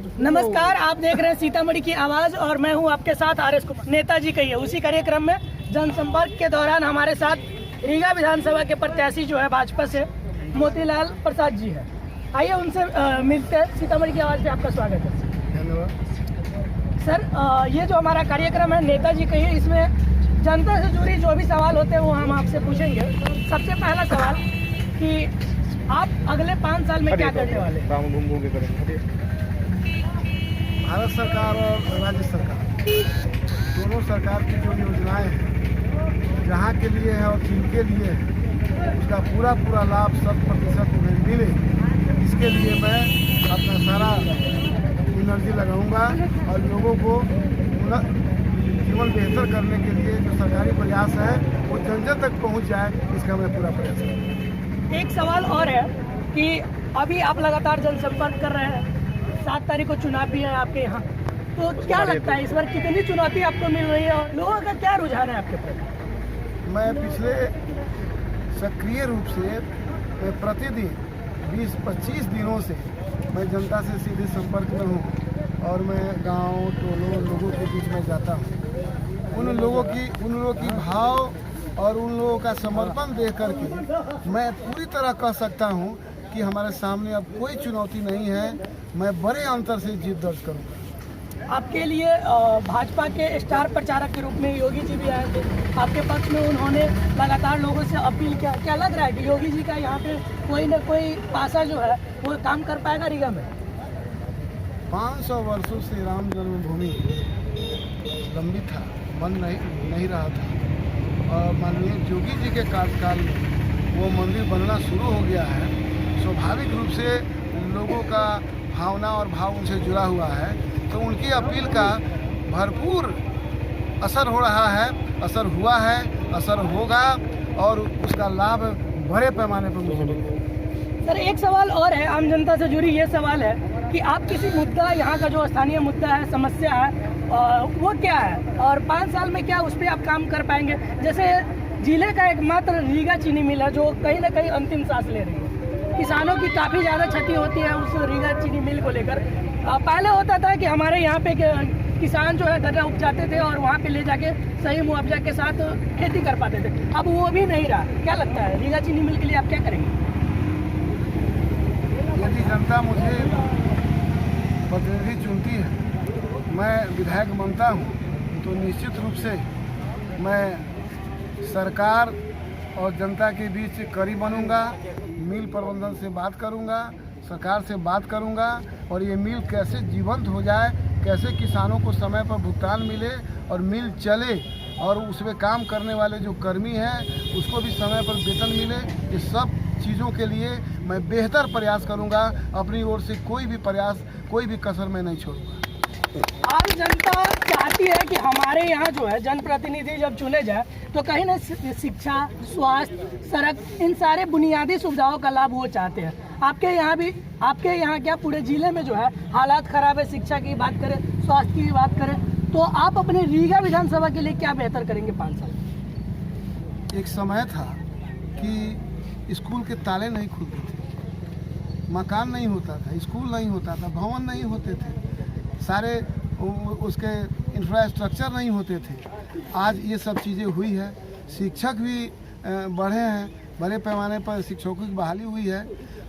नमस्कार, आप देख रहे हैं सीतामढ़ी की आवाज़ और मैं हूं आपके साथ आर एस कुमार। नेताजी कहिए उसी कार्यक्रम में जनसंपर्क के दौरान हमारे साथ रीगा विधानसभा के प्रत्याशी जो है भाजपा से मोतीलाल प्रसाद जी है। आइए उनसे मिलते हैं। सीतामढ़ी की आवाज़ पे आपका स्वागत है। धन्यवाद सर, ये जो हमारा कार्यक्रम है नेताजी कहिए, इसमें जनता से जुड़ी जो भी सवाल होते हैं वो हम आपसे पूछेंगे। सबसे पहला सवाल कि आप अगले 5 साल में क्या करने वाले हैं? भारत सरकार और राज्य सरकार दोनों सरकार की जो योजनाएं हैं, जहां के लिए है और जिनके लिए है, उसका पूरा लाभ 100% उन्हें मिले, इसके लिए मैं अपना सारा एनर्जी लगाऊंगा और लोगों को जीवन बेहतर करने के लिए जो सरकारी प्रयास है वो जन तक पहुंच जाए, इसका मैं पूरा प्रयास करूँगा। एक सवाल और है कि अभी आप लगातार जनसंपर्क कर रहे हैं, 7 तारीख को चुनाव भी है आपके यहाँ, तो क्या लगता है इस बार कितनी चुनौती आपको मिल रही है और लोगों का क्या रुझान है आपके प्रति? मैं पिछले सक्रिय रूप से प्रतिदिन 20-25 दिनों से मैं जनता से सीधे संपर्क में हूँ और मैं गांव टोलों लोगों के बीच में जाता हूँ। उन लोगों की भाव और उन लोगों का समर्पण देख करके मैं पूरी तरह कह सकता हूँ कि हमारे सामने अब कोई चुनौती नहीं है। मैं बड़े अंतर से जीत दर्ज करूँगा। आपके लिए भाजपा के स्टार प्रचारक के रूप में योगी जी भी आए थे, आपके पक्ष में उन्होंने लगातार लोगों से अपील किया। क्या लग रहा है कि योगी जी का यहाँ पे कोई न कोई पासा जो है वो काम कर पाएगा रीगा में? 500 वर्षों से राम जन्मभूमि लंबी था, बन नहीं रहा था और माननीय योगी जी के कार्यकाल में वो मंदिर बनना शुरू हो गया है। स्वाभाविक रूप से लोगों का भावना और भाव उनसे जुड़ा हुआ है, तो उनकी अपील का भरपूर असर हो रहा है, असर हुआ है, असर होगा और उसका लाभ बड़े पैमाने पर मुझे मिलेगा। सर, एक सवाल और है, आम जनता से जुड़ी ये सवाल है कि आप किसी मुद्दा, यहाँ का जो स्थानीय मुद्दा है, समस्या है, वो क्या है और 5 साल में क्या उस पर आप काम कर पाएंगे? जैसे जिले का एकमात्र रीगा चीनी मिल है जो कहीं ना कहीं अंतिम सांस ले रही है, किसानों की काफ़ी ज़्यादा क्षति होती है उस रीगा चीनी मिल को लेकर। पहले होता था कि हमारे यहाँ पे किसान जो है गन्ना उपजाते थे और वहाँ पे ले जाके सही मुआवजा के साथ खेती कर पाते थे, अब वो भी नहीं रहा। क्या लगता है रीगा चीनी मिल के लिए आप क्या करेंगे? यदि जनता मुझे प्रतिनिधि चुनती है, मैं विधायक बनता हूँ, तो निश्चित रूप से मैं सरकार और जनता के बीच कड़ी बनूंगा, मिल प्रबंधन से बात करूंगा, सरकार से बात करूंगा और ये मिल कैसे जीवंत हो जाए, कैसे किसानों को समय पर भुगतान मिले और मिल चले और उसमें काम करने वाले जो कर्मी हैं उसको भी समय पर वेतन मिले। ये सब चीज़ों के लिए मैं बेहतर प्रयास करूंगा। अपनी ओर से कोई भी प्रयास, कोई भी कसर मैं नहीं छोड़ूंगा। आज जनता चाहती है कि हमारे यहाँ जो है जनप्रतिनिधि जब चुने जाए तो कहीं ना शिक्षा, स्वास्थ्य, सड़क, इन सारे बुनियादी सुविधाओं का लाभ वो चाहते हैं। आपके यहाँ क्या पूरे जिले में जो है हालात खराब है? शिक्षा की बात करें, स्वास्थ्य की बात करें, तो आप अपने रीगा विधानसभा के लिए क्या बेहतर करेंगे 5 साल? एक समय था कि स्कूल के ताले नहीं खुलते थे, मकान नहीं होता था, स्कूल नहीं होता था, भवन नहीं होते थे, सारे उसके इंफ्रास्ट्रक्चर नहीं होते थे। आज ये सब चीज़ें हुई है, शिक्षक भी बढ़े हैं, बड़े पैमाने पर शिक्षकों की बहाली हुई है,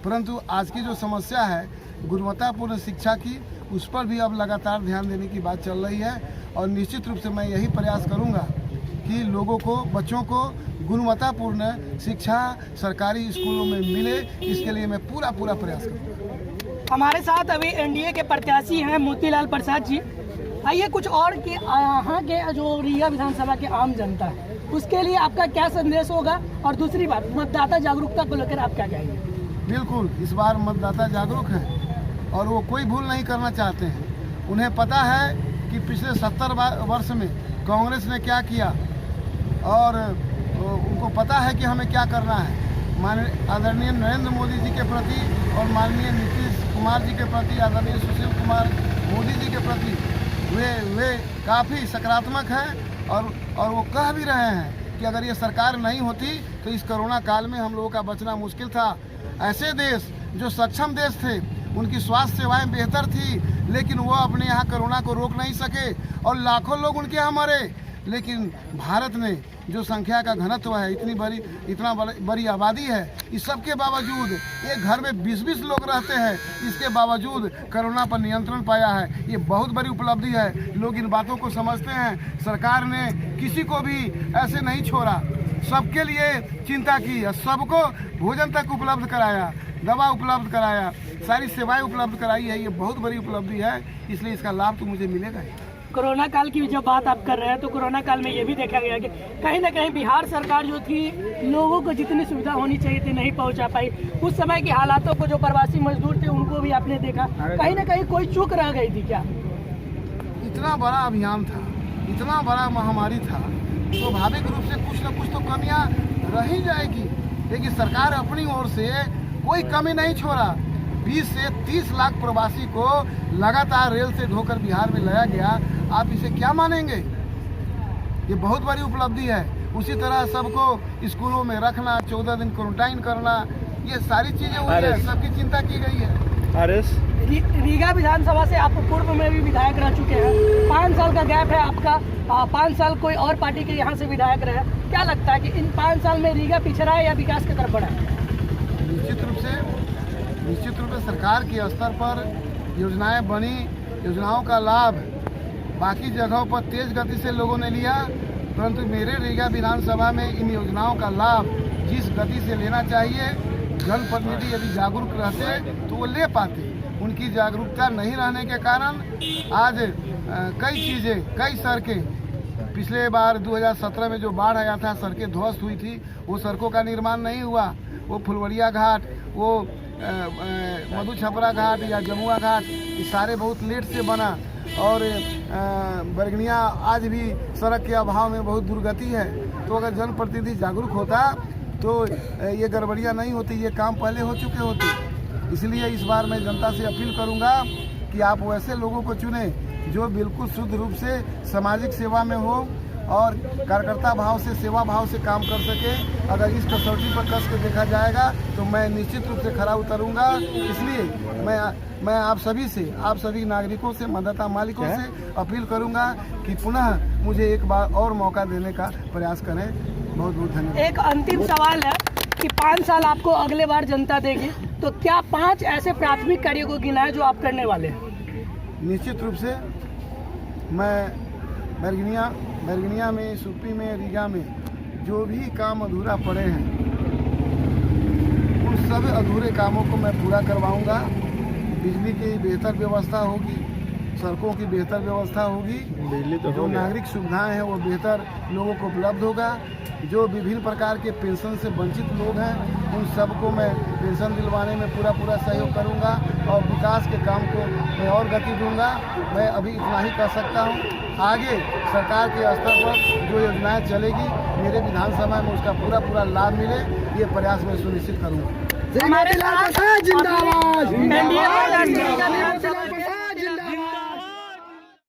परंतु आज की जो समस्या है गुणवत्तापूर्ण शिक्षा की, उस पर भी अब लगातार ध्यान देने की बात चल रही है और निश्चित रूप से मैं यही प्रयास करूंगा कि लोगों को, बच्चों को गुणवत्तापूर्ण शिक्षा सरकारी स्कूलों में मिले। इसके लिए मैं पूरा प्रयास करूँगा। हमारे साथ अभी एनडीए के प्रत्याशी हैं मोतीलाल प्रसाद जी। आइए कुछ और कि यहाँ के जो रीगा विधानसभा के आम जनता है उसके लिए आपका क्या संदेश होगा, और दूसरी बात मतदाता जागरूकता को लेकर आप क्या कहेंगे? बिल्कुल, इस बार मतदाता जागरूक हैं और वो कोई भूल नहीं करना चाहते हैं। उन्हें पता है कि पिछले 70 वर्ष में कांग्रेस ने क्या किया और उनको पता है कि हमें क्या करना है। माननीय आदरणीय नरेंद्र मोदी जी के प्रति और माननीय नीतीश कुमार जी के प्रति, आदरणीय सुशील कुमार मोदी जी के प्रति वे काफ़ी सकारात्मक हैं और वो कह भी रहे हैं कि अगर ये सरकार नहीं होती तो इस कोरोना काल में हम लोगों का बचना मुश्किल था। ऐसे देश जो सक्षम देश थे उनकी स्वास्थ्य सेवाएं बेहतर थी, लेकिन वो अपने यहाँ कोरोना को रोक नहीं सके और लाखों लोग उनके यहाँ मरे। लेकिन भारत ने जो संख्या का घनत्व है, इतना बड़ी आबादी है, इस सब के बावजूद एक घर में 20-20 लोग रहते हैं, इसके बावजूद कोरोना पर नियंत्रण पाया है। ये बहुत बड़ी उपलब्धि है। लोग इन बातों को समझते हैं। सरकार ने किसी को भी ऐसे नहीं छोड़ा, सबके लिए चिंता की, सबको भोजन तक उपलब्ध कराया, दवा उपलब्ध कराया, सारी सेवाएं उपलब्ध कराई है। ये बहुत बड़ी उपलब्धि है, इसलिए इसका लाभ तो मुझे मिलेगा ही। कोरोना काल की जब बात आप कर रहे हैं तो कोरोना काल में ये भी देखा गया कि कहीं ना कहीं बिहार सरकार जो थी लोगों को जितनी सुविधा होनी चाहिए थी नहीं पहुंचा पाई। उस समय के हालातों को जो प्रवासी मजदूर थे उनको भी आपने देखा, कहीं ना कहीं कोई चूक रह गई थी क्या? इतना बड़ा अभियान था, इतना बड़ा महामारी था, स्वाभाविक रूप से कुछ न कुछ तो कमियां रह ही जाएगी। लेकिन सरकार अपनी ओर से कोई कमी नहीं छोड़ा। 20 से 30 लाख प्रवासी को लगातार रेल से ढोकर बिहार में लाया गया। आप इसे क्या मानेंगे? ये बहुत बड़ी उपलब्धि है। उसी तरह सबको स्कूलों में रखना, 14 दिन क्वारंटाइन करना, ये सारी चीजें हुई है, सबकी चिंता की गई है। रीगा विधानसभा से आप पूर्व में भी विधायक रह चुके हैं, 5 साल का गैप है आपका, 5 साल कोई और पार्टी के यहाँ से विधायक रहे। क्या लगता है कि इन 5 साल में रीगा पिछड़ा है या विकास की तरफ बढ़ा है? निश्चित रूप से सरकार के स्तर पर योजनाएं बनी, योजनाओं का लाभ बाकी जगहों पर तेज गति से लोगों ने लिया, परंतु मेरे रीगा विधानसभा में इन योजनाओं का लाभ जिस गति से लेना चाहिए, जनप्रतिनिधि यदि जागरूक रहते तो वो ले पाते। उनकी जागरूकता नहीं रहने के कारण आज कई सड़कें, पिछले बार 2017 में जो बाढ़ आया था, सड़कें ध्वस्त हुई थी, वो सड़कों का निर्माण नहीं हुआ। वो फुलवरिया घाट, वो मधु छपरा घाट या जमुआ घाट, ये सारे बहुत लेट से बना। और बरगनिया आज भी सड़क के अभाव में बहुत दुर्गति है। तो अगर जनप्रतिनिधि जागरूक होता तो ये गड़बड़ियाँ नहीं होती, ये काम पहले हो चुके होते। इसलिए इस बार मैं जनता से अपील करूंगा कि आप वैसे लोगों को चुनें जो बिल्कुल शुद्ध रूप से सामाजिक सेवा में हो और कार्यकर्ता भाव से, सेवा भाव से काम कर सके। अगर इस कसौटी पर कस के देखा जाएगा तो मैं निश्चित रूप से खरा उतरूंगा। इसलिए मैं आप सभी नागरिकों से, मतदाता मालिकों से अपील करूंगा कि पुनः मुझे एक बार और मौका देने का प्रयास करें। बहुत बहुत धन्यवाद। एक अंतिम सवाल है कि 5 साल आपको अगले बार जनता देगी, तो क्या 5 ऐसे प्राथमिक कार्यों को गिनाए जो आप करने वाले हैं? निश्चित रूप से मैं बरगनिया में, सुप्पी में, रीगा में जो भी काम अधूरा पड़े हैं, उन सब अधूरे कामों को मैं पूरा करवाऊंगा। बिजली की बेहतर व्यवस्था होगी, सड़कों की बेहतर व्यवस्था होगी, जो नागरिक सुविधाएं हैं वो बेहतर लोगों को उपलब्ध होगा। जो विभिन्न प्रकार के पेंशन से वंचित लोग हैं, उन सबको मैं पेंशन दिलवाने में पूरा सहयोग करूंगा और विकास के काम को मैं और गति दूंगा। मैं अभी इतना ही कर सकता हूं। आगे सरकार के स्तर पर जो योजनाएं चलेगी, मेरे विधानसभा में उसका पूरा लाभ मिले, ये प्रयास मैं सुनिश्चित करूंगा। हमारे साथ जिंदाबाद।